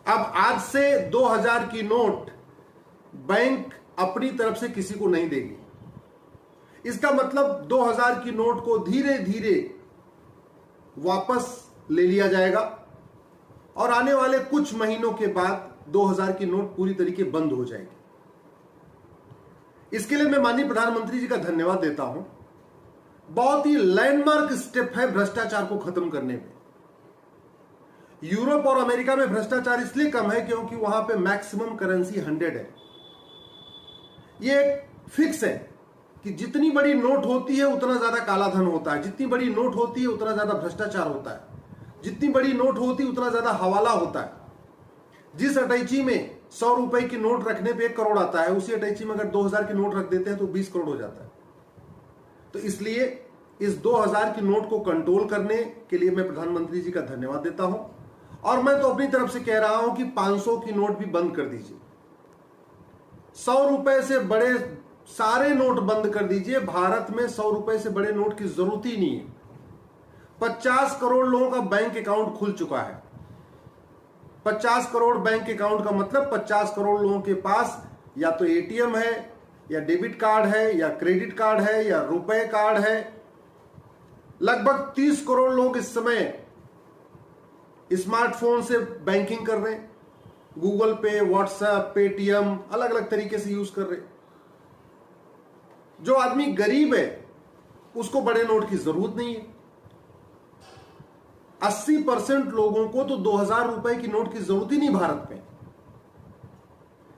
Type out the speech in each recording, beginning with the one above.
अब आज से 2000 की नोट बैंक अपनी तरफ से किसी को नहीं देगी। इसका मतलब 2000 की नोट को धीरे धीरे वापस ले लिया जाएगा और आने वाले कुछ महीनों के बाद 2000 की नोट पूरी तरीके बंद हो जाएगी। इसके लिए मैं माननीय प्रधानमंत्री जी का धन्यवाद देता हूं। बहुत ही लैंडमार्क स्टेप है भ्रष्टाचार को खत्म करने में। यूरोप और अमेरिका में भ्रष्टाचार इसलिए कम है क्योंकि वहां पे मैक्सिमम करेंसी 100 है। ये एक फिक्स है कि जितनी बड़ी नोट होती है उतना ज्यादा कालाधन होता है, जितनी बड़ी नोट होती है उतना ज्यादा भ्रष्टाचार होता है, जितनी बड़ी नोट होती है उतना ज्यादा हवाला होता है। जिस अटैची में 100 रुपए की नोट रखने पे 1 करोड़ आता है, उसी अटैची में अगर 2000 की नोट रख देते हैं तो 20 करोड़ हो जाता है। तो इसलिए इस 2000 की नोट को कंट्रोल करने के लिए मैं प्रधानमंत्री जी का धन्यवाद देता हूं। और मैं तो अपनी तरफ से कह रहा हूं कि 500 की नोट भी बंद कर दीजिए, 100 रुपए से बड़े सारे नोट बंद कर दीजिए। भारत में 100 रुपए से बड़े नोट की जरूरत ही नहीं है। 50 करोड़ लोगों का बैंक अकाउंट खुल चुका है। 50 करोड़ बैंक अकाउंट का मतलब 50 करोड़ लोगों के पास या तो एटीएम है, या डेबिट कार्ड है, या क्रेडिट कार्ड है, या रुपए कार्ड है। लगभग 30 करोड़ लोग इस समय स्मार्टफोन से बैंकिंग कर रहे हैं, गूगल पे, व्हाट्सएप, पेटीएम, अलग अलग तरीके से यूज कर रहे हैं। जो आदमी गरीब है उसको बड़े नोट की जरूरत नहीं है। 80% लोगों को तो 2000 रुपए की नोट की जरूरत ही नहीं भारत में।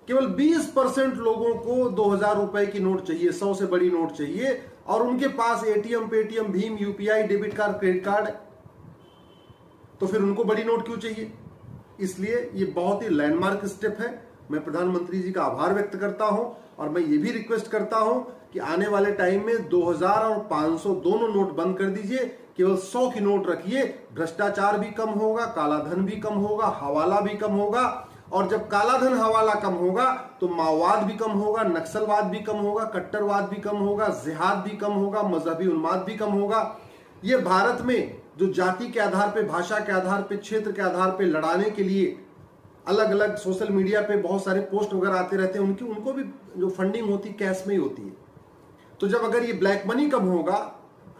केवल 20% लोगों को 2000 रुपए की नोट चाहिए, 100 से बड़ी नोट चाहिए, और उनके पास एटीएम, पेटीएम, भीम, UPI, debit card, credit card है। तो फिर उनको बड़ी नोट क्यों चाहिए? इसलिए ये बहुत ही लैंडमार्क स्टेप है। मैं प्रधानमंत्री जी का आभार व्यक्त करता हूं और मैं ये भी रिक्वेस्ट करता हूं कि आने वाले टाइम में 2000 और 500 दोनों नोट बंद कर दीजिए, केवल 100 की नोट रखिए। भ्रष्टाचार भी कम होगा, कालाधन भी कम होगा, हवाला भी कम होगा। और जब कालाधन हवाला कम होगा तो माओवाद भी कम होगा, नक्सलवाद भी कम होगा, कट्टरवाद भी कम होगा, जिहाद भी कम होगा, मजहबी उन्माद भी कम होगा। ये भारत में जो जाति के आधार पे, भाषा के आधार पे, क्षेत्र के आधार पे लड़ाने के लिए अलग अलग सोशल मीडिया पे बहुत सारे पोस्ट वगैरह आते रहते हैं, उनको भी जो फंडिंग होती है कैश में ही होती है। तो जब अगर ये ब्लैक मनी कम होगा,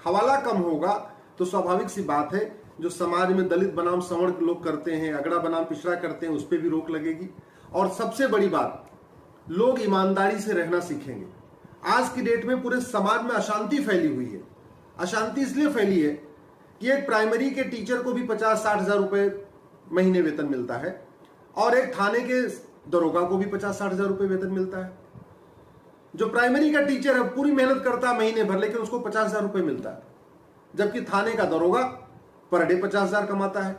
हवाला कम होगा, तो स्वाभाविक सी बात है जो समाज में दलित बनाम संवर्ण लोग करते हैं, अगड़ा बनाम पिछड़ा करते हैं, उस पर भी रोक लगेगी। और सबसे बड़ी बात, लोग ईमानदारी से रहना सीखेंगे। आज की डेट में पूरे समाज में अशांति फैली हुई है। अशांति इसलिए फैली है कि एक प्राइमरी के टीचर को भी 50-60 हजार रुपए महीने वेतन मिलता है, और एक थाने के दरोगा को भी 50-60 हजार रुपए वेतन मिलता है। जो प्राइमरी का टीचर है पूरी मेहनत करता है महीने भर, लेकिन उसको 50 हजार रुपए मिलता है, जबकि थाने का दरोगा पर डे 50 हजार कमाता है।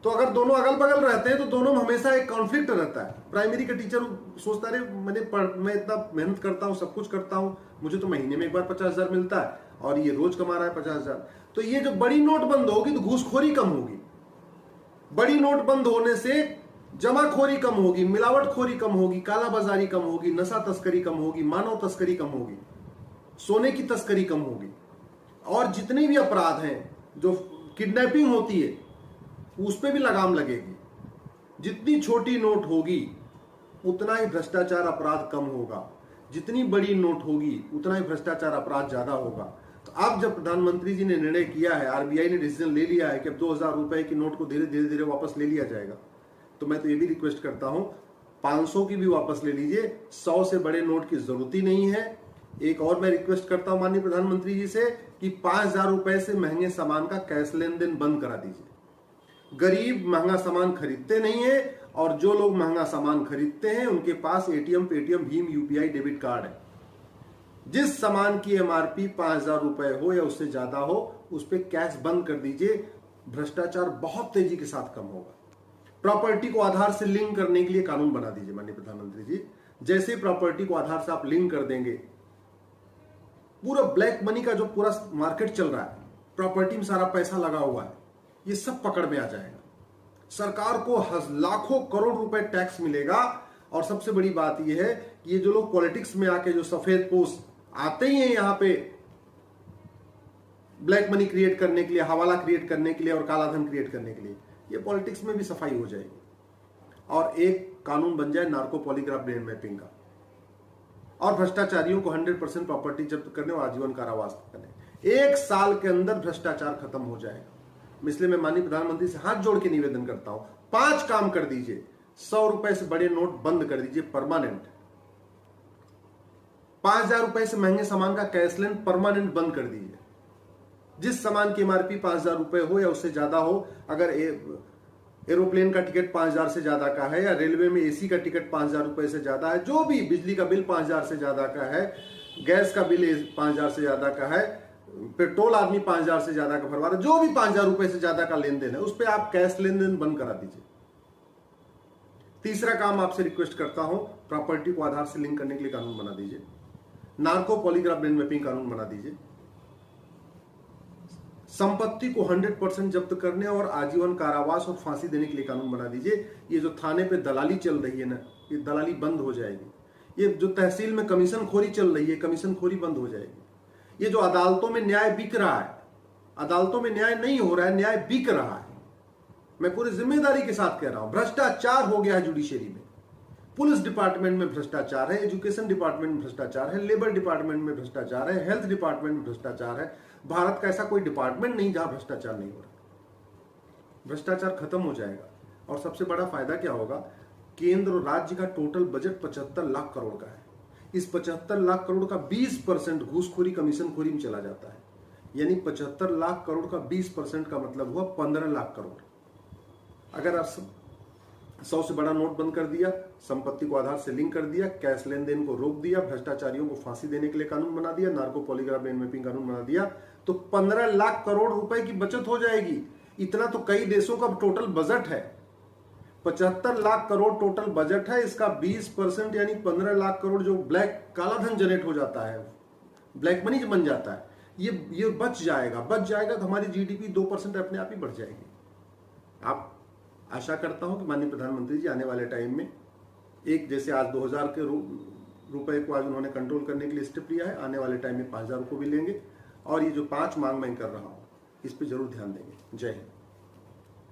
तो अगर दोनों अगल बगल रहते हैं तो दोनों में हमेशा एक कॉन्फ्लिक्ट रहता है। प्राइमरी का टीचर सोचता है मैं इतना मेहनत करता हूं, सब कुछ करता हूं, मुझे तो महीने में एक बार 50 हजार मिलता है, और ये रोज कमा रहा है 50 हजार। तो ये जो बड़ी नोट बंद होगी तो घूसखोरी कम होगी। बड़ी नोट बंद होने से जमाखोरी कम होगी, मिलावटखोरी कम होगी, कालाबाजारी कम होगी, नशा तस्करी कम होगी, मानव तस्करी कम होगी, सोने की तस्करी कम होगी, और जितने भी अपराध हैं, जो किडनैपिंग होती है उस पर भी लगाम लगेगी। जितनी छोटी नोट होगी उतना ही भ्रष्टाचार अपराध कम होगा, जितनी बड़ी नोट होगी उतना ही भ्रष्टाचार अपराध ज्यादा होगा। तो अब जब प्रधानमंत्री जी ने निर्णय किया है, आरबीआई ने डिसीजन ले लिया है कि अब 2000 रुपए की नोट को धीरे धीरे वापस ले लिया जाएगा, तो मैं तो ये भी रिक्वेस्ट करता हूं 500 की भी वापस ले लीजिए, 100 से बड़े नोट की जरूरत ही नहीं है। एक और मैं रिक्वेस्ट करता हूं माननीय प्रधानमंत्री जी से कि 5000 रुपए से महंगे सामान का कैश लेन देन बंद करा दीजिए। गरीब महंगा सामान खरीदते नहीं है, और जो लोग महंगा सामान खरीदते हैं उनके पास एटीएम, पेटीएम, भीम, यूपीआई, डेबिट कार्ड है। जिस सामान की एमआरपी 5000 रुपए हो या उससे ज्यादा हो, उस पर कैश बंद कर दीजिए। भ्रष्टाचार बहुत तेजी के साथ कम होगा। प्रॉपर्टी को आधार से लिंक करने के लिए कानून बना दीजिए माननीय प्रधानमंत्री जी। जैसे प्रॉपर्टी को आधार से आप लिंक कर देंगे, पूरा ब्लैक मनी का जो पूरा मार्केट चल रहा है, प्रॉपर्टी में सारा पैसा लगा हुआ है, ये सब पकड़ में आ जाएगा। सरकार को लाखों करोड़ रुपए टैक्स मिलेगा। और सबसे बड़ी बात यह है कि ये जो लोग पॉलिटिक्स में आके जो सफेद पोश आते ही हैं यहां पे ब्लैक मनी क्रिएट करने के लिए, हवाला क्रिएट करने के लिए और कालाधन क्रिएट करने के लिए, ये पॉलिटिक्स में भी सफाई हो जाएगी। और एक कानून बन जाए नार्को पॉलीग्राफ ब्रेन मैपिंग का, और भ्रष्टाचारियों को 100% प्रॉपर्टी जब्त करने और आजीवन कारावास करने। 1 साल के अंदर भ्रष्टाचार खत्म हो जाएगा। इसलिए मैं माननीय प्रधानमंत्री से हाथ जोड़ के निवेदन करता हूं, 5 काम कर दीजिए। 100 रुपए से बड़े नोट बंद कर दीजिए परमानेंट। 5000 रुपए से महंगे सामान का कैश लेन परमानेंट बंद कर दीजिए। जिस सामान की एमआरपी 5000 रुपए हो या उससे ज्यादा हो, अगर एरोप्लेन का टिकट 5000 से ज्यादा का है, या रेलवे में एसी का टिकट 5000 रुपए से ज्यादा है, जो भी बिजली का बिल 5000 से ज्यादा का है, गैस का बिल 5000 से ज्यादा का है, पेट्रोल आदमी 5000 से ज्यादा का भरवा रहा है, जो भी 5000 रुपए से ज्यादा का लेन देन है, उस पर आप कैश लेन देन बंद करा दीजिए। तीसरा काम आपसे रिक्वेस्ट करता हूं, प्रॉपर्टी को आधार से लिंक करने के लिए कानून बना दीजिए। नार्को पॉलीग्राफ ब्रेन मैपिंग कानून बना दीजिए। संपत्ति को 100% जब्त करने और आजीवन कारावास और फांसी देने के लिए कानून बना दीजिए। ये जो थाने पे दलाली चल रही है ना, ये दलाली बंद हो जाएगी। ये जो तहसील में कमीशन खोरी चल रही है, कमीशन खोरी बंद हो जाएगी। ये जो अदालतों में न्याय बिक रहा है, अदालतों में न्याय नहीं हो रहा है, न्याय बिक रहा है। मैं पूरी जिम्मेदारी के साथ कह रहा हूं, भ्रष्टाचार हो गया है जुडिशरी में। पुलिस डिपार्टमेंट में भ्रष्टाचार है, एजुकेशन डिपार्टमेंट में भ्रष्टाचार है, लेबर डिपार्टमेंट में भ्रष्टाचार है, हेल्थ डिपार्टमेंट में भ्रष्टाचार है। भारत का ऐसा कोई डिपार्टमेंट नहीं जहां भ्रष्टाचार नहीं हो रहा। भ्रष्टाचार खत्म हो जाएगा। और सबसे बड़ा फायदा क्या होगा, केंद्र और राज्य का टोटल बजट 75 लाख करोड़ का है। इस 75 लाख करोड़ का 20% घूसखोरी कमीशनखोरी में चला जाता है। यानी 75 लाख करोड़ का 20% का मतलब हुआ 15 लाख करोड़। अगर आप 100 से बड़ा नोट बंद कर दिया, संपत्ति को आधार से लिंक कर दिया, कैश लेन देन को रोक दिया, भ्रष्टाचारियों को फांसी देने के लिए कानून बना दिया, नार्को पॉलीग्राफ ब्रेन मैपिंग कानून बना दिया, तो 15 लाख करोड़ रुपए की बचत हो जाएगी। इतना तो कई देशों का टोटल बजट है। 75 लाख करोड़ टोटल बजट है, इसका 20% यानी 15 लाख करोड़ जो ब्लैक काला धन जनरेट हो जाता है, ब्लैक मनी बन जाता है, ये बच जाएगा तो हमारी जीडीपी 2% अपने आप ही बढ़ जाएगी। आप आशा करता हूं कि माननीय प्रधानमंत्री जी आने वाले टाइम में एक जैसे आज 2000 के रुपए को आज उन्होंने कंट्रोल करने के लिए स्टेप लिया है, आने वाले टाइम में 5000 को भी लेंगे। और ये जो 5 मांग मैं कर रहा हूं, इस पर जरूर ध्यान देंगे। जय हिंद।